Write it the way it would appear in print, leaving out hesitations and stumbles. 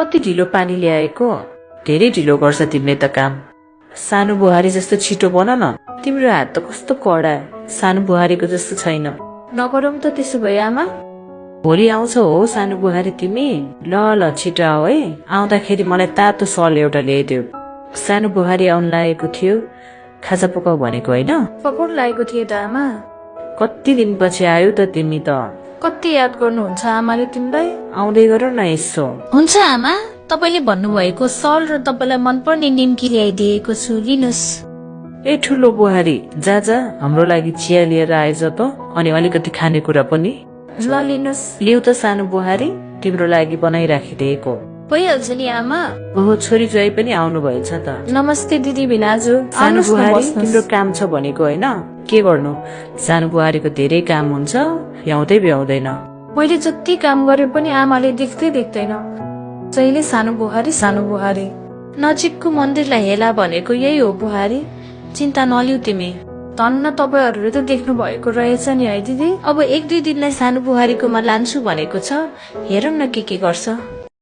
कति ढिलो पानी ल्याएको, धेरै ढिलो गर्छ तिमीले त काम। सानो बुहारी जस्तो छिटो बन न। तिम्रो हात त कस्तो कडा, सानो बुहारीको जस्तो छैन। नगरौँ त त्यसो भए आमा। भोलि आउँछौ हो सानो बुहारी तिमी? ल ल छिटो आऊ है। आउँदाखेरि मलाई तातो सल एउटा ल्याइदेऊ। सानो बुहारी आउन लागेको थियो, खाजा पकाऊ भनेको होइन? पकाउन लागेको थिएँ त आमा। कति दिनपछि आयो त तिमी त। कति याद गर्नुहुन्छ आमाले तिमीलाई? आउँदै गर न यसो। हुन्छ आमा, तपाईँले भन्नुभएको सल र तपाईँलाई मनपर्ने निम्की ल्याइदिएको छु, लिनुहोस्। ए ठुलो बुहारी, जा जा हाम्रो लागि चिया लिएर आएछ त, अनि अलिकति खानेकुरा पनि। ल लिनुहोस्। लिउ त सानो बुहारी, तिम्रो लागि बनाइराखिदिएको। भइहाल्छ नि आमा। ओहो छोरी ज्वाई पनि आउनु भएछ त। नमस्ते दिदी भिनाजु। सानो आउनुहोस् न, बुहारी बस्नुहोस्। तिम्रो काम छ भनेको होइन? के गर्नु, सानो बुहारीको धेरै काम हुन्छ, भ्याउँदै भ्याउँदैन। मैले जति काम गरे पनि आमाले देख्दैन। जहिले सानो बुहारी। नजिकको मन्दिरलाई हेला भनेको यही हो बुहारी, चिन्ता नलिउ तिमी। धन्न तपाईँहरूले त देख्नु भएको रहेछ नि है दिदी। अब 1-2 दिनलाई सानो बुहारीकोमा लान्छु भनेको छ, हेरौँ न के गर्छ।